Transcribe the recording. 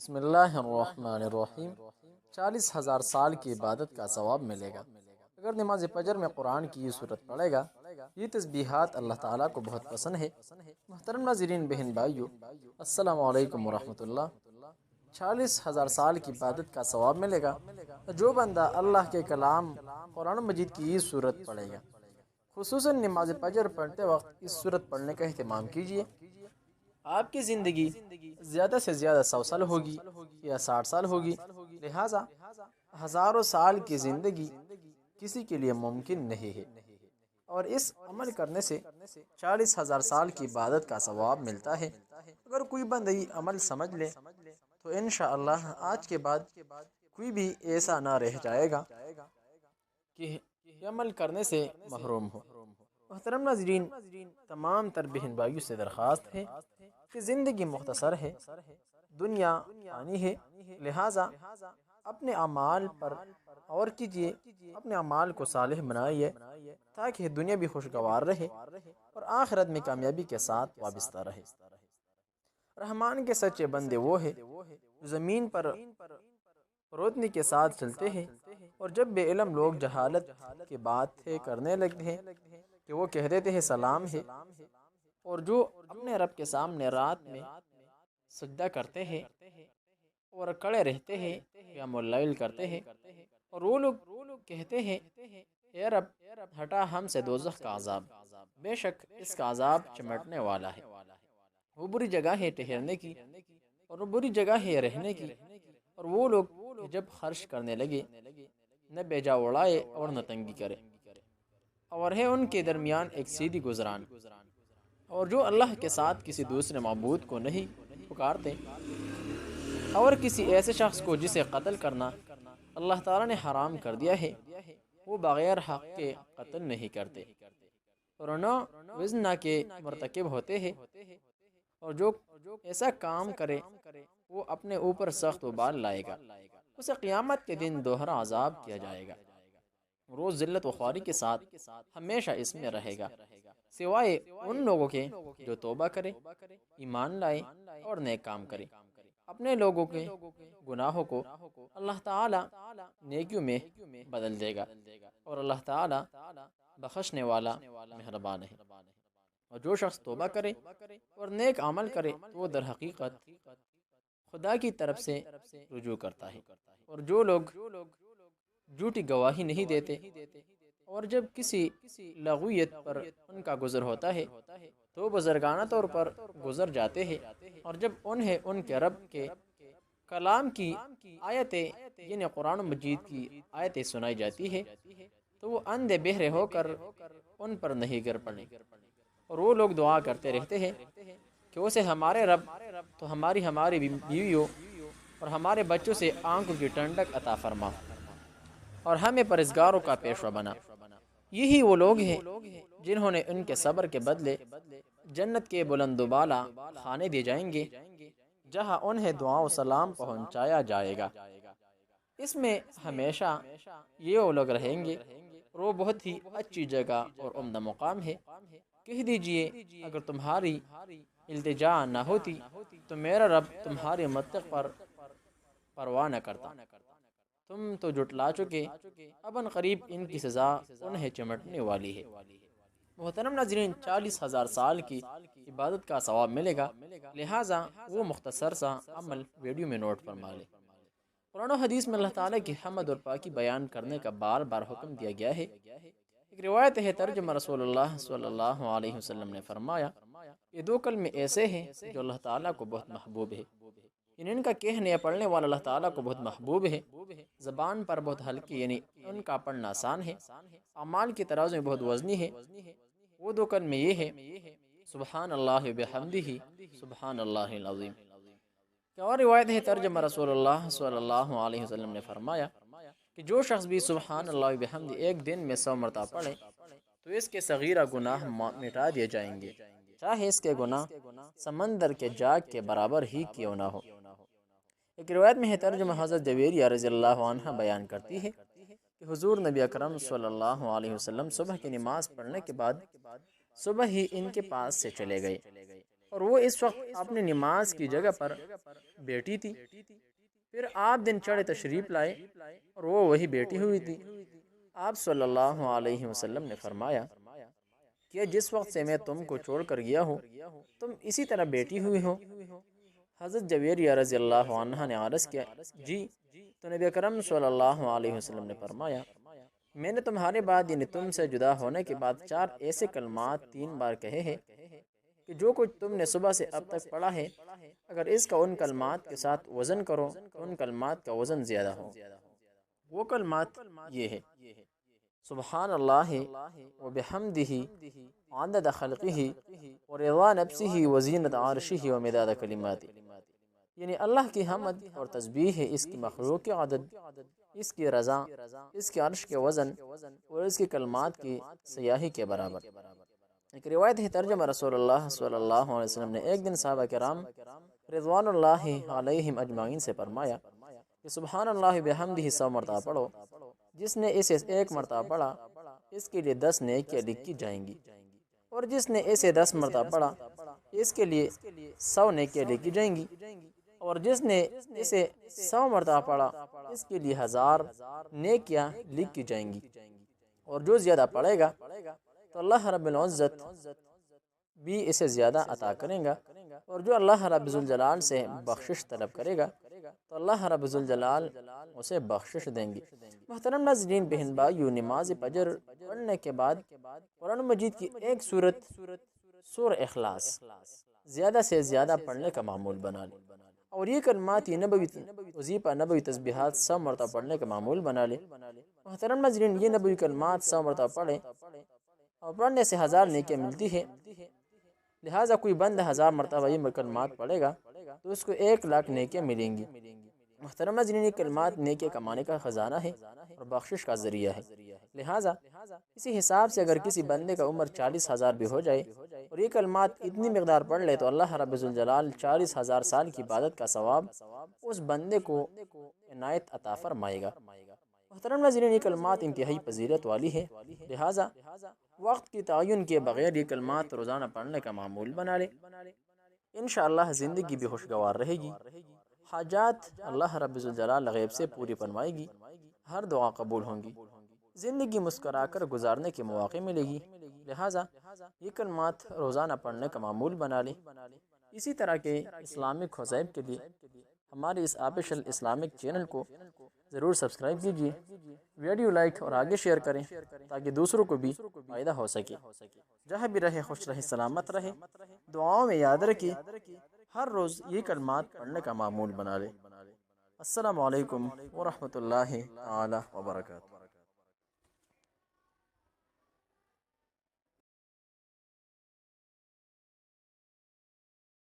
بسم اللہ الرحمن الرحیم 40,000 سال کی عبادت کا ثواب ملے گا اگر نماز فجر میں قرآن کی یہ صورت پڑھے گا۔ یہ تسبیحات اللہ تعالیٰ کو بہت پسند ہے۔ محترم ناظرین، بہن بھائیو، السلام علیکم ورحمۃ اللہ۔ 40,000 سال کی عبادت کا ثواب ملے گا جو بندہ اللہ کے کلام قرآن مجید کی یہ صورت پڑھے گا۔ خصوصاً نماز فجر پڑھتے وقت اس صورت پڑھنے کا اہتمام کیجیے۔ آپ کی زندگی زیادہ سے زیادہ 100 سال ہوگی یا 60 سال ہوگی، لہٰذا ہزاروں سال کی زندگی کسی کے لیے ممکن نہیں ہے، اور اس عمل کرنے سے 40,000 سال کی عبادت کا ثواب ملتا ہے۔ اگر کوئی بندہ یہ عمل سمجھ لے تو انشاءاللہ آج کے بعد کوئی بھی ایسا نہ رہ جائے گا کہ یہ عمل کرنے سے محروم ہو۔ محترم ناظرین، تمام تر بہن بھائیوں سے درخواست ہے کہ زندگی مختصر ہے، دنیا فانی ہے، لہٰذا اپنے اعمال پر غور کیجیے، اپنے اعمال کو صالح بنائیے تاکہ دنیا بھی خوشگوار رہے اور آخرت میں کامیابی کے ساتھ وابستہ رہے۔ رحمان کے سچے بندے وہ ہیں جو زمین پر روتنی کے ساتھ چلتے ہیں، اور جب بے علم لوگ جہالت کی باتیں کرنے لگتے ہیں کہ وہ کہہ دیتے ہیں سلام ہے، اور جو اپنے رب کے سامنے رات میں سجدہ کرتے ہیں اور کھڑے رہتے ہیں یا اللیل کرتے ہیں، اور وہ لوگ کہتے ہیں اے رب ہٹا ہم سے دوزخ کا عذاب، بے شک اس کا عذاب چمٹنے والا ہے۔ وہ بری جگہ ہے ٹھہرنے کی، اور وہ بری جگہ ہے رہنے کی، اور وہ لوگ جب خرچ کرنے لگے نہ بیجا اڑائے اور نہ تنگی کرے، اور ہے ان کے درمیان ایک سیدھی گزران، اور جو اللہ کے ساتھ کسی دوسرے معبود کو نہیں پکارتے، اور کسی ایسے شخص کو جسے قتل کرنا اللہ تعالیٰ نے حرام کر دیا ہے، وہ بغیر حق کے قتل نہیں کرتے، اور نہ وزنا کے مرتکب ہوتے ہیں، اور جو ایسا کام کرے وہ اپنے اوپر سخت وبال لائے گا، اسے قیامت کے دن دوہرا عذاب کیا جائے گا، روز ذلت و خواری کے ساتھ ہمیشہ اس میں رہے گا، سوائے ان لوگوں کے جو توبہ کرے، ایمان لائے اور نیک کام کرے۔ اپنے لوگوں کے گناہوں کو اللہ تعالیٰ نیکیوں میں بدل دے گا، اور اللہ تعالیٰ بخشنے والا مہربان ہے۔ اور جو شخص توبہ کرے اور نیک عمل کرے تو وہ در حقیقت خدا کی طرف سے رجوع کرتا ہے۔ اور جو لوگ جھوٹی گواہی نہیں دیتے، اور جب کسی لغویت پر ان کا گزر ہوتا ہے تو بزرگانہ طور پر گزر جاتے ہیں، اور جب انہیں ان کے رب کے کلام کی آیتیں یعنی قرآن مجید کی آیتیں سنائی جاتی ہے تو وہ اندھے بہرے ہو کر ان پر نہیں گر پڑے، اور وہ لوگ دعا کرتے رہتے ہیں کہ اسے ہمارے رب تو ہماری بیویوں اور ہمارے بچوں سے آنکھوں کی ٹھنڈک عطا فرما، اور ہمیں پرہیزگاروں کا پیشوا بنا۔ یہی وہ لوگ ہیں جنہوں نے ان کے صبر کے بدلے جنت کے بلند و بالا کھانے دیے جائیں گے، جہاں انہیں دعا و سلام پہنچایا جائے گا۔ اس میں ہمیشہ یہ وہ لوگ رہیں گے، اور وہ بہت ہی اچھی جگہ اور عمدہ مقام ہے۔ کہہ دیجئے اگر تمہاری التجا نہ ہوتی تو میرا رب تمہاری مدد پر پرواہ نہ کرتا، تم تو جھٹلا چکے، اب ان قریب ان کی سزا انہیں چمٹنے والی ہے۔ محترم ناظرین، 40,000 سال کی عبادت کا ثواب ملے گا، لہٰذا وہ مختصر سا عمل ویڈیو میں نوٹ فرما لے۔ قرآن و حدیث میں اللہ تعالیٰ کی حمد اور پاکی بیان کرنے کا بار بار حکم دیا گیا ہے۔ ایک روایت ہے، ترجمہ رسول اللہ صلی اللہ علیہ وسلم نے فرمایا، یہ دو کلمے ایسے ہیں جو اللہ تعالیٰ کو بہت محبوب ہے، ان کا کہنے یا پڑھنے والا اللہ تعالیٰ کو بہت محبوب ہے، زبان پر بہت ہلکی یعنی ان کا پڑھنا آسان ہے، اعمال کی ترازو میں بہت وزنی ہے۔ وہ دو کلمے یہ ہے، سبحان اللہ بحمدہ، سبحان اللہ العظیم۔ اور روایت ہے، ترجمہ رسول اللہ صلی اللہ علیہ وسلم نے فرمایا کہ جو شخص بھی سبحان اللہ بحمدہ ایک دن میں 100 مرتبہ پڑھے تو اس کے صغیرہ گناہ مٹا دیے جائیں گے، چاہے اس کے گناہ سمندر کے جاگ کے برابر ہی کیوں نہ ہو۔ ایک روایت میں ہے، ترجمہ حضرت جویریہ رضی اللہ عنہ بیان کرتی ہے کہ حضور نبی اکرم صلی اللہ علیہ وسلم صبح کی نماز پڑھنے کے بعد صبح ہی ان کے پاس سے چلے گئے، اور وہ اس وقت اپنی نماز کی جگہ پر بیٹھی تھی۔ پھر آپ دن چڑھے تشریف لائے اور وہ وہی بیٹھی ہوئی تھی۔ آپ صلی اللہ علیہ وسلم نے فرمایا کہ جس وقت سے میں تم کو چھوڑ کر گیا ہوں تم اسی طرح بیٹھی ہوئی ہو۔ حضرت جویریہ رضی اللہ عنہ نے عرض کیا، جی، تو نبی اکرم صلی اللہ علیہ وسلم نے فرمایا، میں نے تمہارے بعد یعنی تم سے جدا ہونے کے بعد 4 ایسے کلمات 3 بار کہے ہیں کہ جو کچھ تم نے صبح سے اب تک پڑھا ہے اگر اس کا ان کلمات کے ساتھ وزن کرو تو ان کلمات کا وزن زیادہ ہو۔ وہ کلمات یہ ہے: سبحان اللہ و بحمدہ عدد خلقہ و رضا نفسہ و زینت عرشہ و مداد کلماتہ، یعنی اللہ کی حمد اور تسبیح ہے اس کی مخلوق کی عدد، اس کی رضا، اس کے عرش کے وزن اور اس کی کلمات کی سیاہی کے برابر۔ ایک روایت ہے، ترجمہ رسول اللہ صلی اللہ علیہ وسلم نے ایک دن صحابہ کرام رضوان اللہ علیہم اجمعین سے فرمایا کہ سبحان اللہ بحمدہ 100 مرتبہ پڑھو، جس نے اسے 1 مرتبہ پڑھا اس کے لیے 10 نیکیاں لکھی جائیں گی، اور جس نے اسے 10 مرتبہ پڑھا اس کے لیے 100 نیکیاں لکھی جائیں گی، اور جس نے اسے 100 مرتبہ پڑھا اس کے لیے 1000 نیکیاں لکھی جائیں گی، اور جو زیادہ پڑھے گا تو اللہ رب العزت بھی اسے زیادہ عطا کرے گا، اور جو اللہ رب ذوالجلال سے بخشش طلب کرے گا تو اللہ رب ذوالجلال اسے بخشش دیں گے۔ محترم ناظرین، بہن بھائیو، نماز فجر پڑھنے کے بعد قرآن مجید کی ایک سورت سورہ اخلاص زیادہ سے زیادہ پڑھنے کا معمول بنا لے، اور یہ کلمات نبوی وظیفہ نبوی تسبیحات 100 مرتبہ پڑھنے کا معمول بنا لے۔ محترم ناظرین، یہ نبوی کلمات 100 مرتبہ پڑھیں اور پڑھنے سے 1000 نیکیاں ملتی ہے، لہٰذا کوئی بندہ 1000 مرتبہ یہ کلمات پڑھے گا تو اس کو 1,00,000 نیکیاں ملیں گی۔ محترم ناظرین، یہ کلمات نیکی کمانے کا خزانہ ہے اور بخشش کا ذریعہ ہے، لہٰذا اسی حساب سے اگر کسی بندے کا عمر 40,000 بھی ہو جائے اور یہ کلمات اتنی مقدار پڑھ لے تو اللہ رب ذوالجلال 40,000 سال کی عبادت کا ثواب اس بندے کو عنایت عطا فرمائے گا۔ محترم ناظرین، یہ کلمات انتہائی فضیلت والی ہے، لہٰذا وقت کی تعین کے بغیر یہ کلمات روزانہ پڑھنے کا معمول بنا لے، انشاءاللہ زندگی بھی خوشگوار رہے گی، حاجات اللہ رب ذوالجلال غیب سے پوری فرمائے گی، ہر دعا قبول ہوں گی، زندگی مسکرا کر گزارنے کے مواقع ملے گی، لہٰذا یہ کلمات روزانہ پڑھنے کا معمول بنا لے۔ اسی طرح کے اسلامک وظائف کے لیے ہمارے اس آفیشل اسلامک چینل کو ضرور سبسکرائب کیجیے، ویڈیو لائک اور آگے شیئر کریں تاکہ دوسروں کو بھی فائدہ ہو سکے۔ جہاں بھی رہے خوش رہے، سلامت رہے، دعاؤں میں یاد رکھیے، ہر روز یہ کلمات پڑھنے کا معمول بنا لے۔ السلام علیکم ورحمۃ اللہ تعالی وبرکاتہ۔